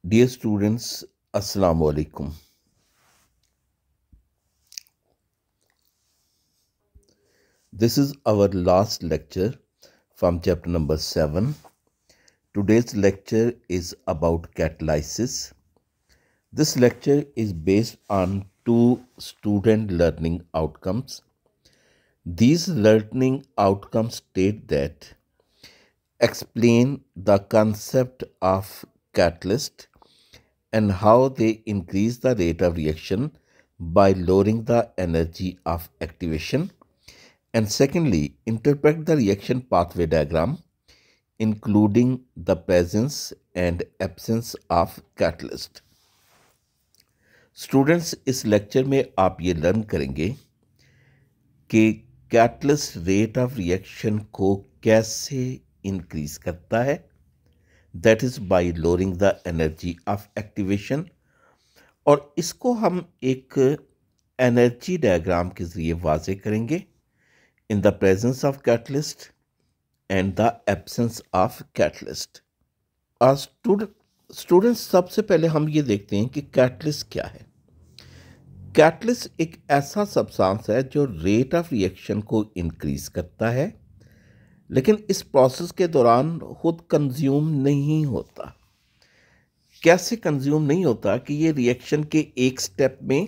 Dear students, Assalamu alaikum. This is our last lecture from chapter number 7. Today's lecture is about catalysis. This lecture is based on two student learning outcomes. These learning outcomes state that explain the concept of catalyst and how they increase the rate of reaction by lowering the energy of activation. And secondly, interpret the reaction pathway diagram, including the presence and absence of catalyst. Students, इस lecture में आप ये learn करेंगे कि catalyst rate of reaction को कैसे increase करता है, that is by lowering the energy of activation. और इसको हम एक एनर्जी डायग्राम के जरिए वाजे करेंगे in the presence of catalyst and the absence of catalyst. Students, सबसे पहले हम ये देखते हैं कि कैटलिस्ट क्या है। कैटलिस्ट एक ऐसा सब्सटेंस है जो रेट ऑफ रिएक्शन को इंक्रीज करता है, लेकिन इस प्रोसेस के दौरान खुद कंज्यूम नहीं होता। कैसे कंज्यूम नहीं होता कि ये रिएक्शन के एक स्टेप में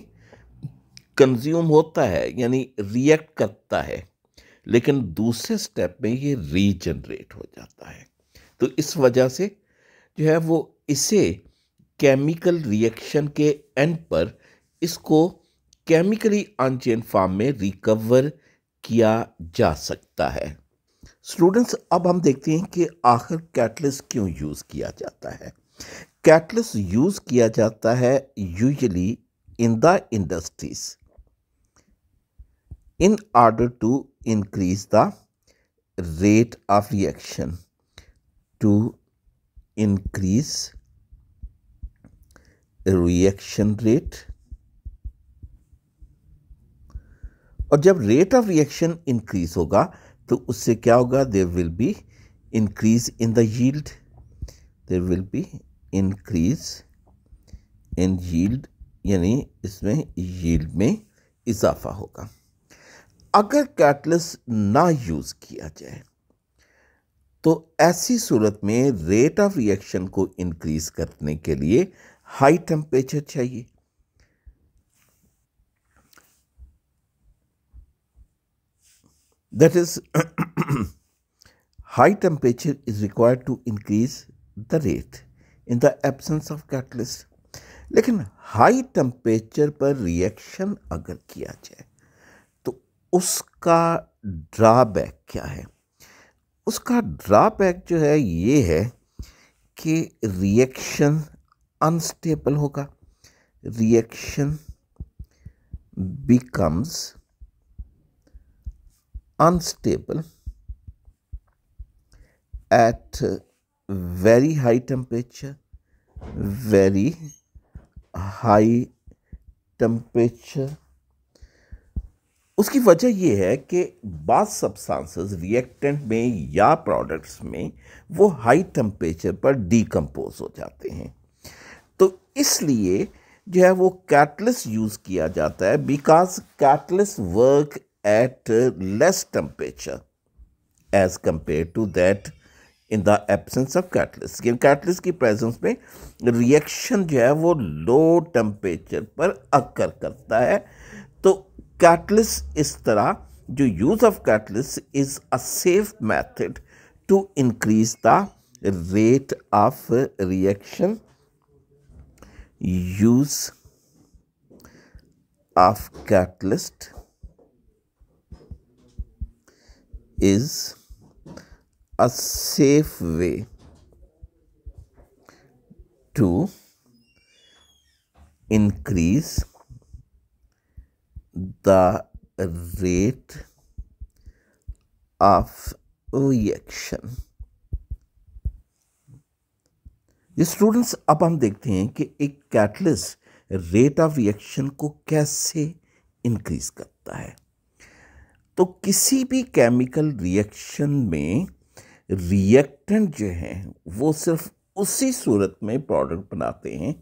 कंज्यूम होता है, यानी रिएक्ट करता है, लेकिन दूसरे स्टेप में ये रीजनरेट हो जाता है। तो इस वजह से जो है वो इसे केमिकल रिएक्शन के एंड पर इसको केमिकली अनचेंज फॉर्म में रिकवर किया जा सकता है। स्टूडेंट्स, अब हम देखते हैं कि आखिर कैटलिस्ट क्यों यूज़ किया जाता है। कैटलिस्ट यूज़ किया जाता है usually in the industries in order to increase the rate of reaction, to increase reaction rate। और जब रेट ऑफ रिएक्शन इंक्रीज होगा तो उससे क्या होगा, there will be increase in the yield, there will be increase in yield, यानी इसमें yield में इजाफा होगा। अगर कैटलिस्ट ना यूज किया जाए तो ऐसी सूरत में रेट ऑफ रिएक्शन को इंक्रीज करने के लिए हाई टेम्परेचर चाहिए। That is high temperature is required to increase the rate in the absence of catalyst. लेकिन हाई टेम्परेचर पर रिएक्शन अगर किया जाए उसका ड्रॉबैक क्या है? उसका ड्रॉबैक जो है ये है कि रिएक्शन अनस्टेबल होगा। Reaction becomes unstable at very high temperature, very high temperature. उसकी वजह यह है कि बाज़ सब्सटेंसेस रिएक्टेंट में या प्रोडक्ट्स में वो हाई टेम्परेचर पर डीकम्पोज हो जाते हैं। तो इसलिए जो है वो कैटलिस्ट यूज़ किया जाता है, because catalyst work at less temperature as compare to that in the absence of catalyst. Catalyst की प्रेजेंस में रिएक्शन जो है वो लो टेम्परेचर पर अकर करता है। तो कैटलिस्ट इस तरह जो use of catalyst is a safe method to increase the rate of reaction. Use of catalyst is a safe way to increase the rate of reaction। ये स्टूडेंट्स, अब हम देखते हैं कि एक कैटलिस्ट रेट ऑफ रिएक्शन को कैसे increase करता है। तो किसी भी केमिकल रिएक्शन में रिएक्टेंट जो है वो सिर्फ उसी सूरत में प्रोडक्ट बनाते हैं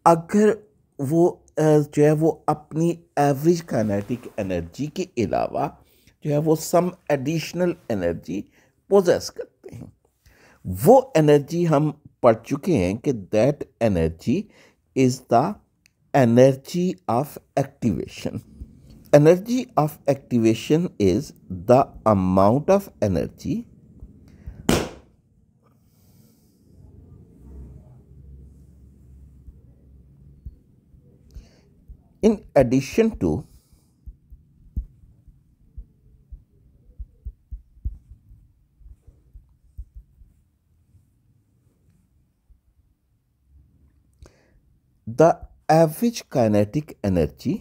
अगर वो जो है वो अपनी एवरेज काइनेटिक एनर्जी के अलावा जो है वो सम एडिशनल एनर्जी पोजेस करते हैं। वो एनर्जी हम पढ़ चुके हैं कि that energy is the energy of activation. Energy of activation is the amount of energy in addition to the average kinetic energy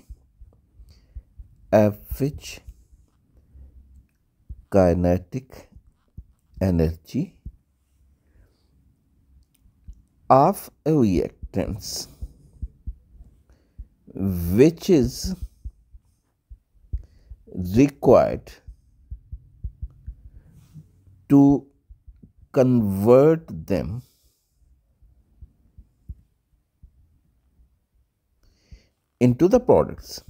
of reactants which is required to convert them into the products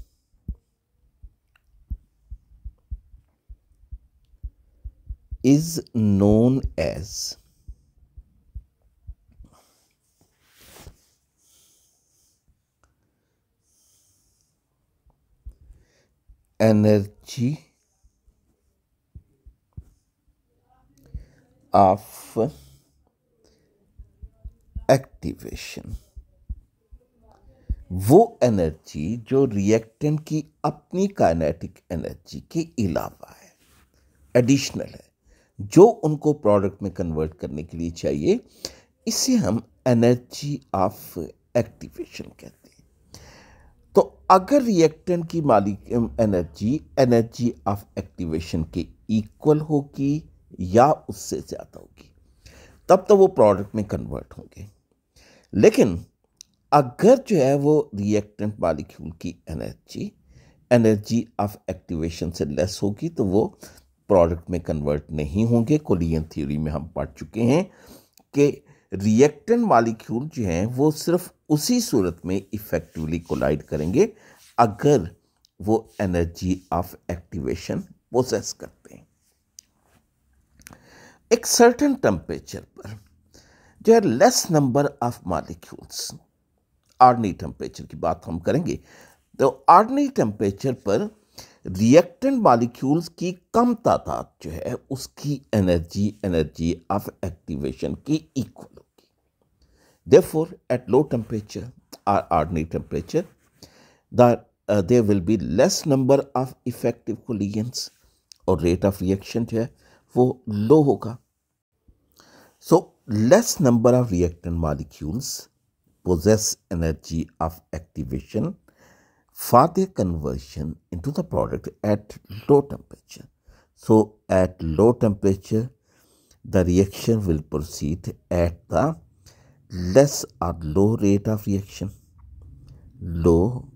is known as energy of activation. वो energy जो reactant की अपनी kinetic energy के अलावा है, additional है, जो उनको प्रोडक्ट में कन्वर्ट करने के लिए चाहिए, इसे हम एनर्जी ऑफ एक्टिवेशन कहते हैं। तो अगर रिएक्टेंट की मालिक एनर्जी ऑफ एक्टिवेशन के इक्वल होगी या उससे ज़्यादा होगी तब तो वो प्रोडक्ट में कन्वर्ट होंगे। लेकिन अगर जो है वो रिएक्टेंट मॉलिक्यूल की एनर्जी ऑफ एक्टिवेशन से लेस होगी तो वो प्रोडक्ट में कन्वर्ट नहीं होंगे। कोलियन थ्योरी में हम पढ़ चुके हैं कि रिएक्टेंट मॉलिक्यूल जो हैं वो सिर्फ उसी सूरत में इफेक्टिवली कोलाइड करेंगे अगर वो एनर्जी ऑफ एक्टिवेशन पोसेस करते हैं। एक सर्टेन टेम्परेचर पर जो है less number of molecules, ordinary temperature की बात हम करेंगे, तो ऑर्डिनरी टेम्परेचर पर रिएक्टेंट मॉलिक्यूल्स की कम तादाद जो है उसकी एनर्जी ऑफ एक्टिवेशन की इक्वल होगी। देयरफॉर एट लो टेम्परेचर और ordinary temperature there will be less number of effective collisions और रेट ऑफ रिएक्शन जो है वो लो होगा। So less number of reactant molecules possess energy of activation for their conversion into the product at low temperature. So at low temperature, the reaction will proceed at the less or low rate of reaction. Low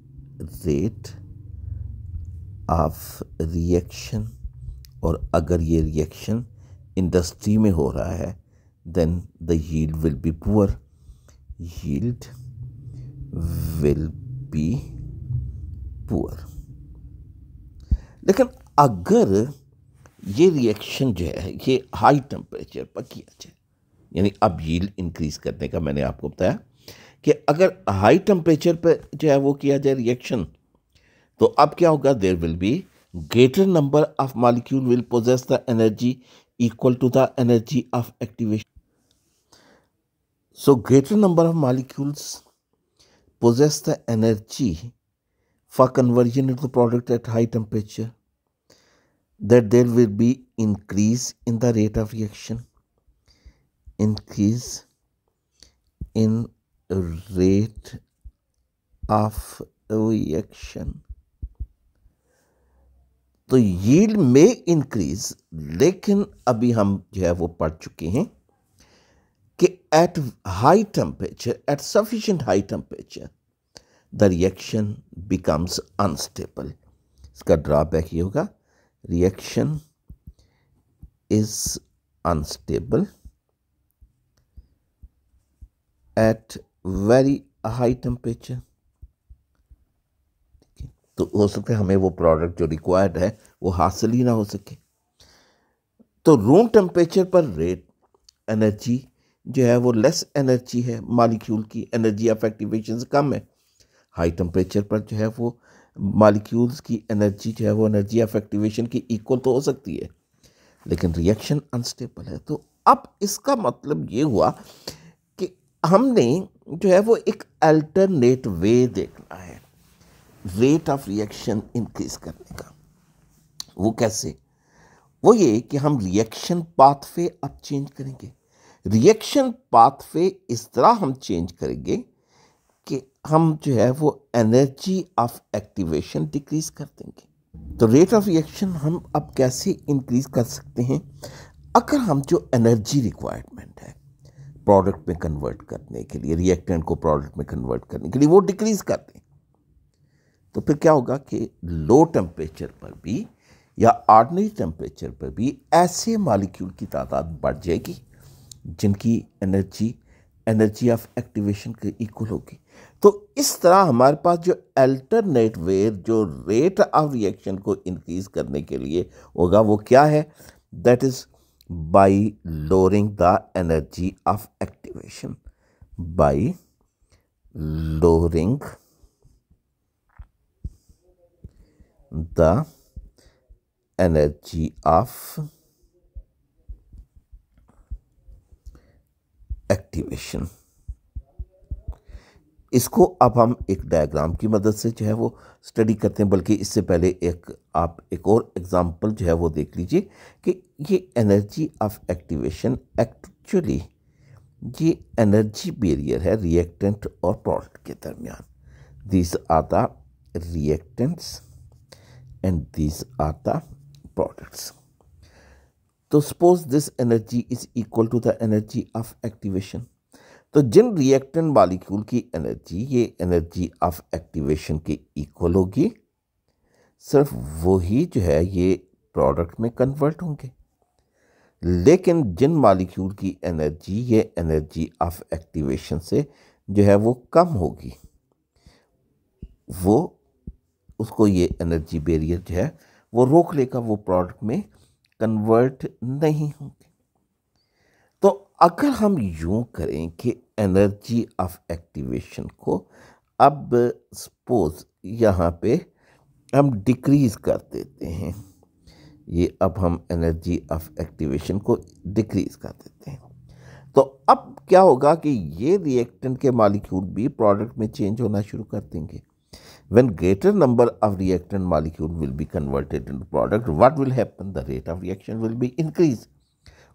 rate of reaction, और अगर ये reaction industry में हो रहा है then the yield will be poor. Yield will be poor. लेकिन अगर ये रिएक्शन जो है ये हाई टेम्परेचर पर किया जाए, यानी अब यील्ड इंक्रीज करने का मैंने आपको बताया कि अगर हाई टेम्परेचर पर जो है वो किया जाए रिएक्शन, तो अब क्या होगा, there will be greater number of molecule will possess the energy equal to the energy of activation. So greater number of molecules possess the energy for conversion into product at high temperature, that there will be increase in the rate of reaction. Increase in rate of reaction. तो yield may increase, लेकिन अभी हम जो है वो पढ़ चुके हैं कि at high temperature, at sufficient high temperature, the reaction becomes unstable. इसका ड्रॉबैक ये होगा, reaction is unstable at very high temperature, तो हो सकता है हमें वो प्रोडक्ट जो रिक्वायर्ड है वो हासिल ही ना हो सके। तो रूम टेम्परेचर पर रेट एनर्जी जो है वो लेस एनर्जी है, मॉलिक्यूल की एनर्जी ऑफ एक्टिवेशन से कम है। हाई टेम्परेचर पर जो है वो मॉलिक्यूल्स की एनर्जी जो है वो एनर्जी ऑफ एक्टिवेशन की इक्वल तो हो सकती है, लेकिन रिएक्शन अनस्टेबल है। तो अब इसका मतलब ये हुआ कि हमने जो है वो एक अल्टरनेट वे देखना है रेट ऑफ रिएक्शन इंक्रीज करने का। वो कैसे? वो ये कि हम रिएक्शन पाथवे अब चेंज करेंगे। रिएक्शन पाथवे इस तरह हम चेंज करेंगे कि हम जो है वो एनर्जी ऑफ एक्टिवेशन डिक्रीज कर देंगे। तो रेट ऑफ रिएक्शन हम अब कैसे इंक्रीज कर सकते हैं? अगर हम जो एनर्जी रिक्वायरमेंट है प्रोडक्ट में कन्वर्ट करने के लिए, रिएक्टेंट को प्रोडक्ट में कन्वर्ट करने के लिए, वो डिक्रीज कर दें, तो फिर क्या होगा कि लो टेम्परेचर पर भी या ऑर्डिनरी टेम्परेचर पर भी ऐसे मॉलिक्यूल की तादाद बढ़ जाएगी जिनकी एनर्जी ऑफ एक्टिवेशन के इक्वल होगी। तो इस तरह हमारे पास जो अल्टरनेट वे जो रेट ऑफ रिएक्शन को इंक्रीज करने के लिए होगा वो क्या है? That is by lowering the energy of activation, bye lowering the energy of activation. इसको अब हम एक डायग्राम की मदद से जो है वो स्टडी करते हैं, बल्कि इससे पहले आप एक और एग्जांपल जो है वो देख लीजिए कि ये एनर्जी ऑफ एक्टिवेशन एक्चुअली ये एनर्जी बैरियर है रिएक्टेंट और प्रोडक्ट के दरमियान। These are the reactants and these are the products. तो suppose this energy is equal to the energy of activation. तो जिन रिएक्टेंट मॉलिक्यूल की एनर्जी ये एनर्जी ऑफ एक्टिवेशन के इक्वल होगी, सिर्फ वही जो है ये प्रोडक्ट में कन्वर्ट होंगे। लेकिन जिन मॉलिक्यूल की एनर्जी ये एनर्जी ऑफ एक्टिवेशन से जो है वो कम होगी, वो उसको ये एनर्जी बैरियर जो है वो रोक लेगा, वो प्रोडक्ट में कन्वर्ट नहीं होंगे। तो अगर हम यूं करें कि एनर्जी ऑफ एक्टिवेशन को अब सपोज यहाँ पे हम डिक्रीज कर देते हैं, ये अब हम एनर्जी ऑफ एक्टिवेशन को डिक्रीज कर देते हैं, तो अब क्या होगा कि ये रिएक्टेंट के मॉलिक्यूल भी प्रोडक्ट में चेंज होना शुरू कर देंगे। When greater number of reactant molecule will be converted into product, what will happen? The rate of reaction will be increase.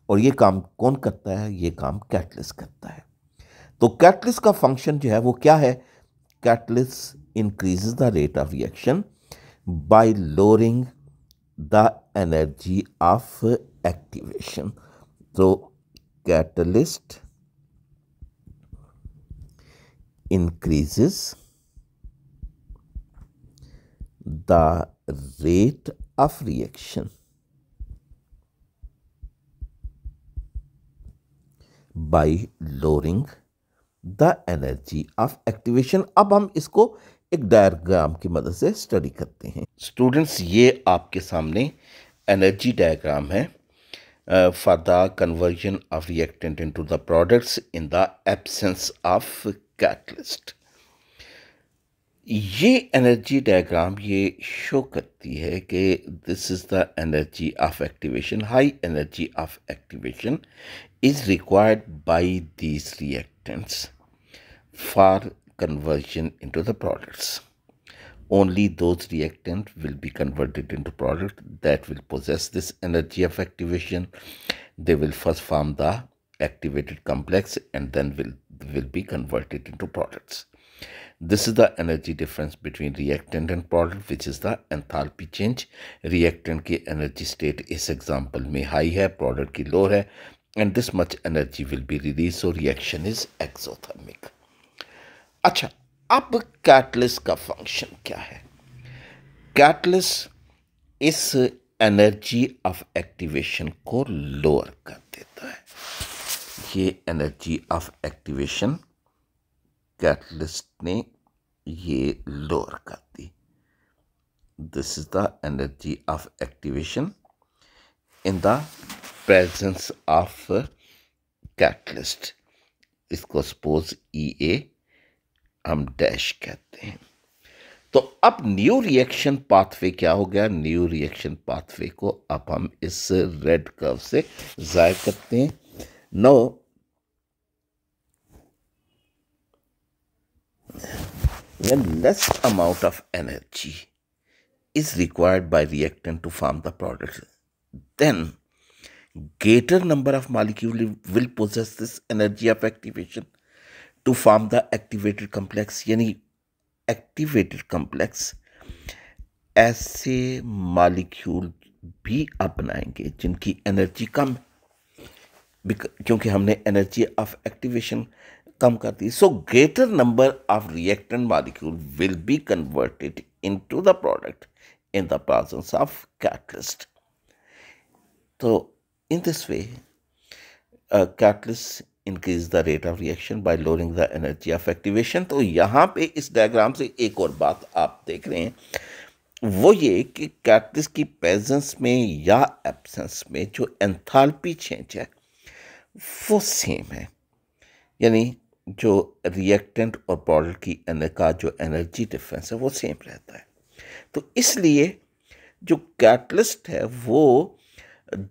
और ये काम कौन करता है? ये काम कैटलिस्ट करता है। तो कैटलिस्ट का फंक्शन जो है वो क्या है? Catalyst increases the rate of reaction by lowering the energy of activation. तो catalyst increases the rate of reaction by lowering the energy of activation। अब हम इसको एक डायग्राम की मदद से स्टडी करते हैं। स्टूडेंट्स, ये आपके सामने एनर्जी डायग्राम है for the conversion of reactant into the products in the absence of catalyst. ये एनर्जी डायग्राम ये शो करती है कि this is the energy of activation. High energy of activation is required by these reactants for conversion into the products. Only those reactant will be converted into product that will possess this energy of activation. They will first form the activated complex and then will be converted into products. This is the energy difference between reactant and product, which is the enthalpy change. Reactant की energy state इस example में high है, product की low है, and this much energy will be released, so reaction is exothermic. अच्छा, अब catalyst का function क्या है? कैटलिस्ट इस एनर्जी ऑफ एक्टिवेशन को लोअर कर देता है। ये एनर्जी ऑफ एक्टिवेशन कैटलिस्ट ने ये लोअर कर दी। This is the energy of activation in the presence of catalyst. इसको सपोज EA हम डैश कहते हैं। तो अब न्यू रिएक्शन पाथवे क्या हो गया? न्यू रिएक्शन पाथवे को अब हम इस रेड कर्व से जाहिर करते हैं। No when less amount of energy is required by reactant to form the product, then greater number of molecules will possess this energy of activation to form the activated complex। यानी activated complex ऐसे molecule भी अपनाएंगे जिनकी energy कम है, क्योंकि हमने energy of activation कम कर दी। So greater number of reactant molecule will be converted into the product in the presence of catalyst। तो in this way catalyst increase the rate of reaction by lowering the energy of activation। तो यहाँ पे इस diagram से एक और बात आप देख रहे हैं, वो ये कि कैटलिस्ट की प्रेजेंस में या एब्सेंस में जो एंथैल्पी चेंज है वो सेम है। यानी जो रिएक्टेंट और प्रोडक्ट की का जो एनर्जी डिफरेंस है वो सेम रहता है। तो इसलिए जो कैटलिस्ट है वो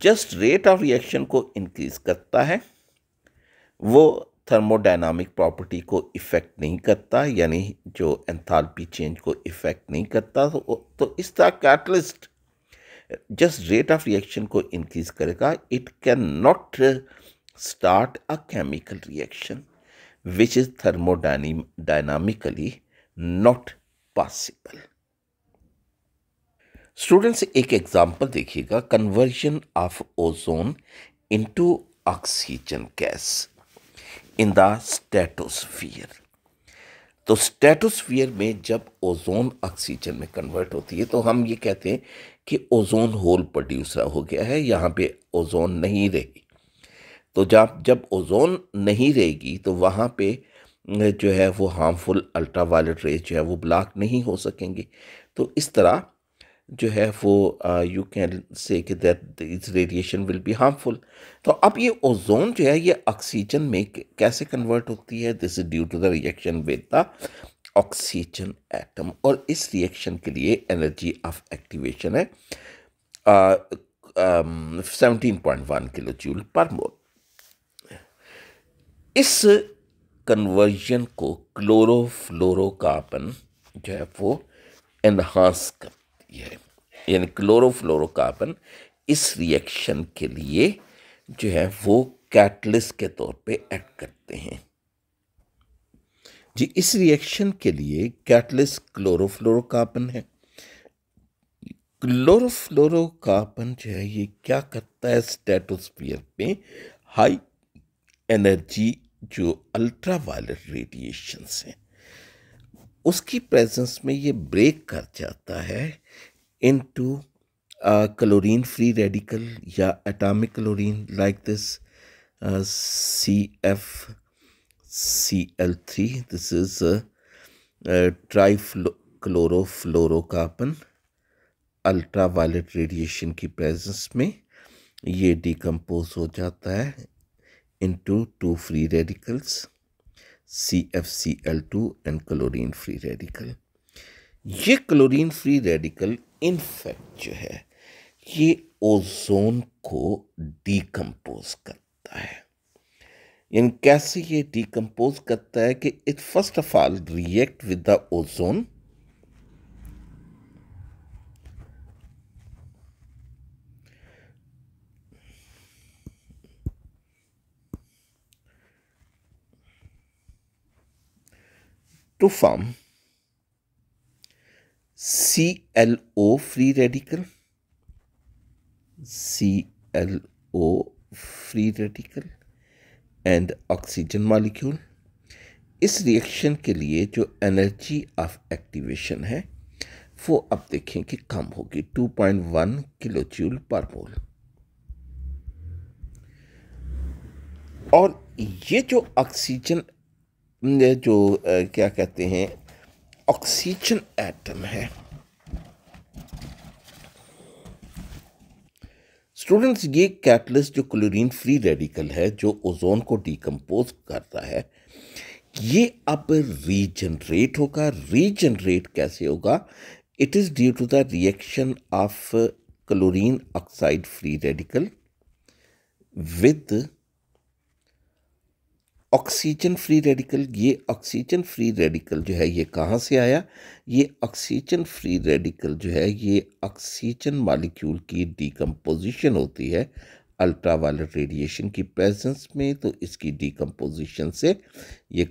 जस्ट रेट ऑफ रिएक्शन को इंक्रीज करता है, वो थर्मोडायनामिक प्रॉपर्टी को इफ़ेक्ट नहीं करता, यानी जो एंथैल्पी चेंज को इफ़ेक्ट नहीं करता। तो इस तरह catalyst just rate of reaction को इंक्रीज करेगा। It can not start a chemical reaction which is thermodynamically not possible. Students एक एग्जाम्पल देखिएगा, conversion of ozone into oxygen gas in the stratosphere. तो स्ट्रेटोस्फीयर में जब ओजोन ऑक्सीजन में convert होती है तो हम ये कहते हैं कि ओजोन होल प्रोड्यूस हो गया है, यहाँ पे ओजोन नहीं रहेगी। तो जब ओजोन नहीं रहेगी तो वहाँ पे जो है वो हार्मफुल अल्ट्रावायलेट रेज जो है वो ब्लॉक नहीं हो सकेंगी। तो इस तरह जो है वो यू कैन से कि that this radiation will be harmful. तो अब ये ओजोन जो है ये ऑक्सीजन में कैसे कन्वर्ट होती है? This is due to the reaction with the oxygen atom. और इस रिएक्शन के लिए एनर्जी ऑफ एक्टिवेशन है 17.1 किलो जूल पर मोल। इस कन्वर्जन को क्लोरोफ्लोरोकार्बन जो है वो एनहांस करती है, यानी क्लोरोफ्लोरोकार्बन इस रिएक्शन के लिए जो है वो कैटलिस्ट के तौर पे एक्ट करते हैं। जी इस रिएक्शन के लिए कैटलिस्ट क्लोरोफ्लोरोकार्बन है। क्लोरोफ्लोरोकार्बन जो है ये क्या करता है? स्ट्रेटोस्फीयर में हाई एनर्जी जो अल्ट्रावायलेट रेडिएशंस हैं उसकी प्रेजेंस में ये ब्रेक कर जाता है इनटू क्लोरीन फ्री रेडिकल या atomic chlorine like this CFCl3। This is trichlorofluorocarbon. Ultraviolet radiation की प्रेजेंस में ये डिकम्पोज हो जाता है into two free radicals CFCl2 and chlorine free radical। ये क्लोरीन फ्री रेडिकल इनफैक्ट जो है ये ओजोन को डिकम्पोज करता है। यानी कैसे ये डिकम्पोज करता है कि it first of all react with the ozone to form ClO free radical, ClO free radical and oxygen molecule। इस रिएक्शन के लिए जो एनर्जी ऑफ एक्टिवेशन है वो अब देखें कि कम होगी 2.1 किलो जूल पर मोल। और ये जो ऑक्सीजन जो क्या कहते हैं ऑक्सीजन एटम है। स्टूडेंट्स, ये कैटलिस्ट जो क्लोरीन फ्री रेडिकल है जो ओजोन को डिकम्पोज करता है, ये अब रीजनरेट होगा। रीजनरेट कैसे होगा? It is due to the reaction of chlorine oxide free radical with oxygen free radical. ये ऑक्सीजन फ्री रेडिकल जो है ये कहाँ से आया? ये ऑक्सीजन फ्री रेडिकल जो है ये ऑक्सीजन मॉलिक्यूल की डिकम्पोजिशन होती है अल्ट्रावायलेट रेडिएशन की प्रेजेंस में, तो इसकी डिकम्पोजिशन से ये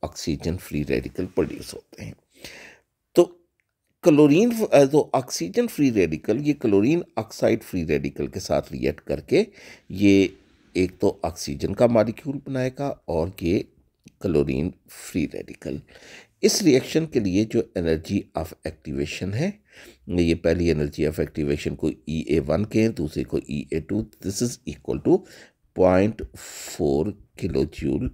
ऑक्सीजन फ्री रेडिकल प्रोड्यूस होते हैं। तो क्लोरीन जो ऑक्सीजन फ्री रेडिकल ये क्लोरीन ऑक्साइड फ्री रेडिकल के साथ रिएक्ट करके ये एक तो ऑक्सीजन का मॉलिक्यूल बनाएगा और ये क्लोरीन फ्री रेडिकल। इस रिएक्शन के लिए जो एनर्जी ऑफ एक्टिवेशन है, ये पहली एनर्जी ऑफ एक्टिवेशन को EA1 के, दूसरे को EA2, this is equal to 0.4 kilo joule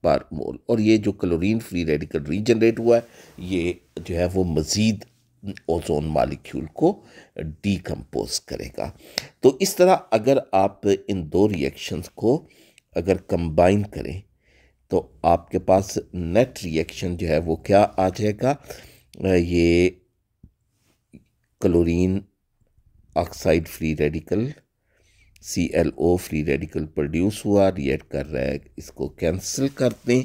per mole. और ये जो क्लोरीन फ्री रेडिकल रीजनरेट हुआ है ये जो है वो मज़ीद ओजोन मॉलिक्यूल को डिकम्पोज करेगा। तो इस तरह अगर आप इन दो रिएक्शंस को अगर कंबाइन करें तो आपके पास नेट रिएक्शन जो है वो क्या आ जाएगा? ये chlorine oxide free radical ClO free radical produce हुआ, रिएक्ट कर रहा है, इसको कैंसिल कर दें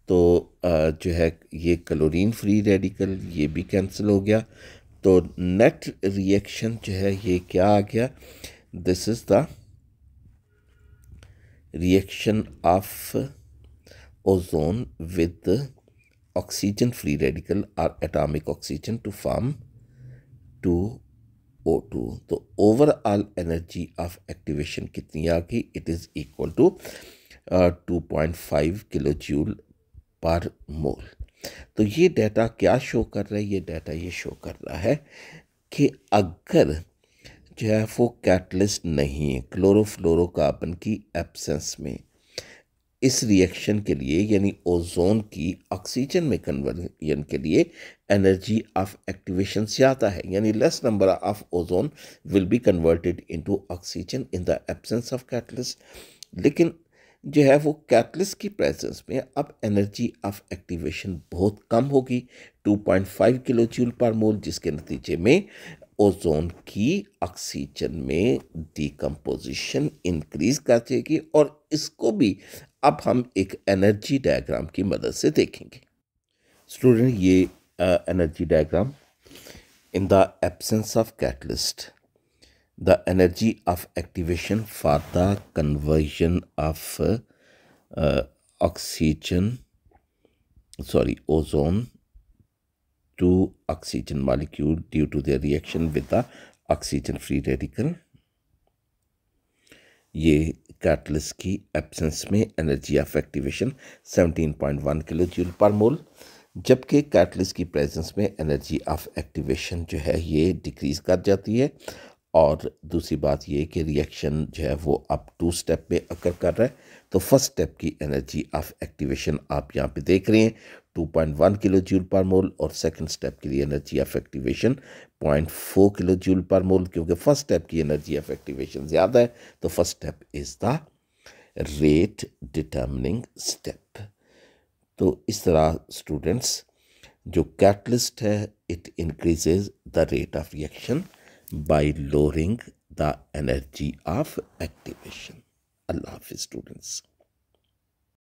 तो जो है ये क्लोरीन फ्री रेडिकल ये भी कैंसिल हो गया। तो नेट रिएक्शन जो है ये क्या आ गया? This is the reaction of ozone with oxygen free radical और atomic oxygen to form 2O2। तो ओवरऑल एनर्जी ऑफ एक्टिवेशन कितनी आ गई? It is equal to 2.5 kilo joule per mole. तो ये डाटा क्या शो कर रहा है? ये डाटा ये शो कर रहा है कि अगर जो है वो कैटलिस्ट नहीं है, क्लोरोफ्लोरोकार्बन की एब्सेंस में, इस रिएक्शन के लिए यानी ओजोन की ऑक्सीजन में कन्वर्जन के लिए एनर्जी ऑफ एक्टिवेशन ज़्यादा है, यानी less number of ozone will be converted into oxygen in the absence of catalyst. लेकिन जो है वो कैटलिस्ट की प्रेजेंस में अब एनर्जी ऑफ एक्टिवेशन बहुत कम होगी, 2.5 किलो जूल पर मोल, जिसके नतीजे में ओजोन की ऑक्सीजन में डिकम्पोजिशन इंक्रीज कर जाएगी। और इसको भी अब हम एक एनर्जी डायग्राम की मदद से देखेंगे। स्टूडेंट, ये energy diagram in the absence of catalyst the energy of activation for the conversion of ozone to oxygen molecule due to their reaction with the oxygen free radical। ये catalyst की absence में energy of activation 17.1 kilo joule per mole, जबकि catalyst की presence में energy of activation जो है ये decrease कर जाती है। और दूसरी बात ये कि रिएक्शन जो है वो अब 2 स्टेप में अकर कर रहा है। तो फर्स्ट स्टेप की एनर्जी ऑफ एक्टिवेशन आप यहाँ पे देख रहे हैं 2.1 किलो जूल पर मोल, और सेकंड स्टेप के लिए energy of activation 0.4 kilo joule per mole. क्योंकि फर्स्ट स्टेप की एनर्जी ऑफ एक्टिवेशन ज़्यादा है तो first step is the rate determining step. तो इस तरह स्टूडेंट्स जो कैटलिस्ट है it increases the rate of reaction by lowering the energy of activation. Allah Hafiz students.